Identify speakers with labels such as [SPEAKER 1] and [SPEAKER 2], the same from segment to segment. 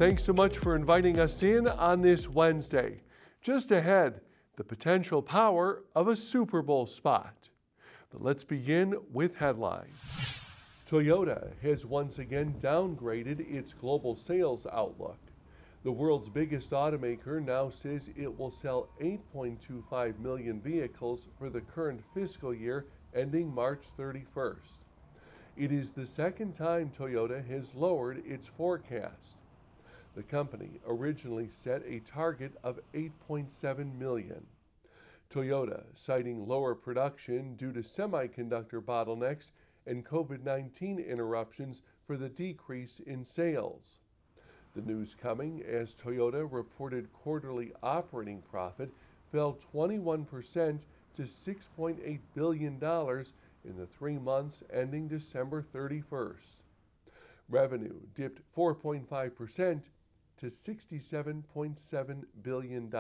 [SPEAKER 1] Thanks so much for inviting us in on this Wednesday. Just ahead, the potential power of a Super Bowl spot. But let's begin with headlines. Toyota has once again downgraded its global sales outlook. The world's biggest automaker now says it will sell 8.25 million vehicles for the current fiscal year ending March 31st. It is the second time Toyota has lowered its forecast. The company originally set a target of 8.7 million. Toyota, citing lower production due to semiconductor bottlenecks and COVID-19 interruptions for the decrease in sales. The news coming as Toyota reported quarterly operating profit fell 21% to $6.8 billion in the 3 months ending December 31st. Revenue dipped 4.5% to $67.7 billion.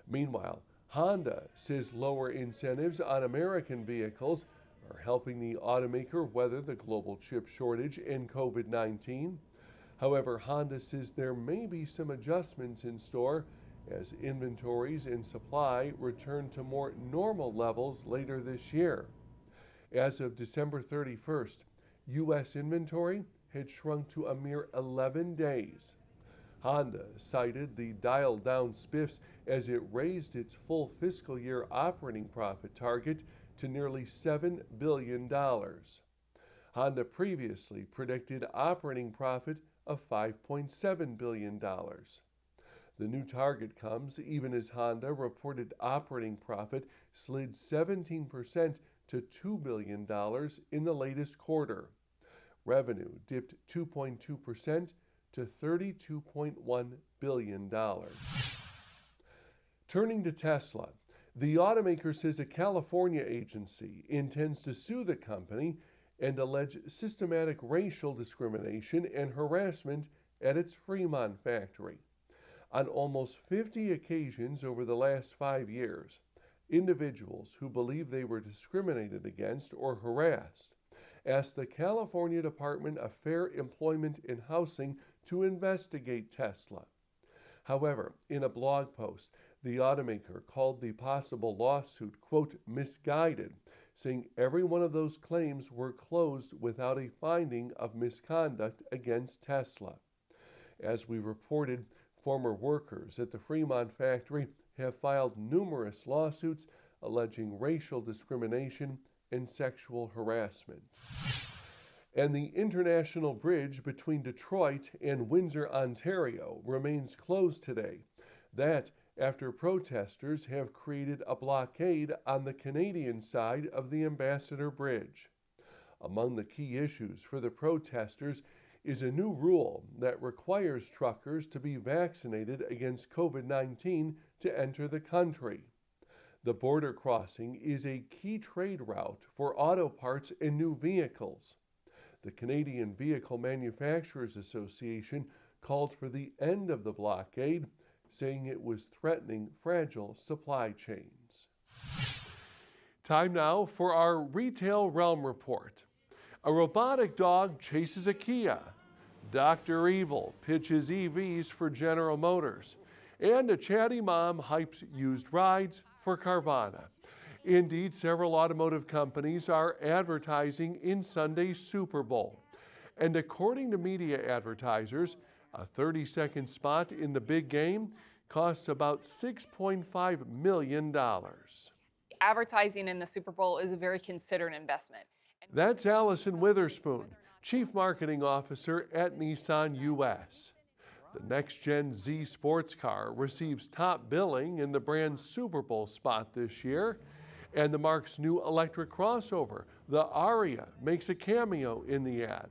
[SPEAKER 1] Meanwhile, Honda says lower incentives on American vehicles are helping the automaker weather the global chip shortage and COVID-19. However, Honda says there may be some adjustments in store as inventories and supply return to more normal levels later this year. As of December 31st, U.S. inventory had shrunk to a mere 11 days. Honda cited the dialed-down spiffs as it raised its full fiscal year operating profit target to nearly $7 billion. Honda previously predicted operating profit of $5.7 billion. The new target comes even as Honda reported operating profit slid 17% to $2 billion in the latest quarter. Revenue dipped 2.2% to $32.1 billion. Turning to Tesla, the automaker says a California agency intends to sue the company and allege systematic racial discrimination and harassment at its Fremont factory. On almost 50 occasions over the last 5 years, individuals who believe they were discriminated against or harassed asked the California Department of Fair Employment and Housing to investigate Tesla. However, in a blog post, the automaker called the possible lawsuit, quote, misguided, saying every one of those claims were closed without a finding of misconduct against Tesla. As we reported, former workers at the Fremont factory have filed numerous lawsuits alleging racial discrimination and sexual harassment. And the international bridge between Detroit and Windsor, Ontario remains closed today. That after protesters have created a blockade on the Canadian side of the Ambassador Bridge. Among the key issues for the protesters is a new rule that requires truckers to be vaccinated against COVID-19 to enter the country. The border crossing is a key trade route for auto parts and new vehicles. The Canadian Vehicle Manufacturers Association called for the end of the blockade, saying it was threatening fragile supply chains. Time now for our Retail Realm Report. A robotic dog chases a Kia. Dr. Evil pitches EVs for General Motors. And a chatty mom hypes used rides for Carvana. Indeed, several automotive companies are advertising in Sunday's Super Bowl. And according to media advertisers, a 30-second spot in the big game costs about $6.5 million.
[SPEAKER 2] Advertising in the Super Bowl is a very considered investment.
[SPEAKER 1] That's Allison Witherspoon, Chief Marketing Officer at Nissan US. The next-gen Z sports car receives top billing in the brand's Super Bowl spot this year, and the marque's new electric crossover, the Aria, makes a cameo in the ad.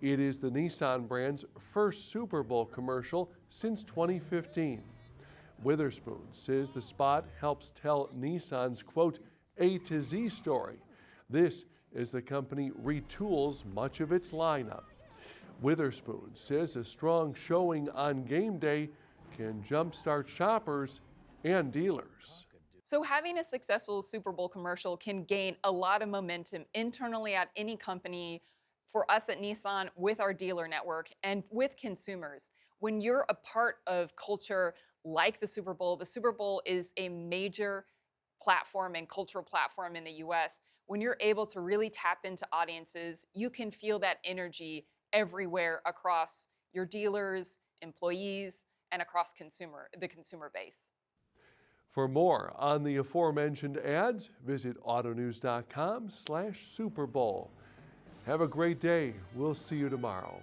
[SPEAKER 1] It is the Nissan brand's first Super Bowl commercial since 2015. Witherspoon says the spot helps tell Nissan's, quote, A to Z story. This as the company retools much of its lineup. Witherspoon says a strong showing on game day can jumpstart shoppers and dealers.
[SPEAKER 2] So having a successful Super Bowl commercial can gain a lot of momentum internally at any company For us at Nissan, with our dealer network and with consumers, when you're a part of culture like the Super Bowl is a major platform and cultural platform in the US. When you're able to really tap into audiences, you can feel that energy everywhere across your dealers, employees, and across the consumer base.
[SPEAKER 1] For more on the aforementioned ads, visit autonews.com/Super Bowl. Have a great day. We'll see you tomorrow.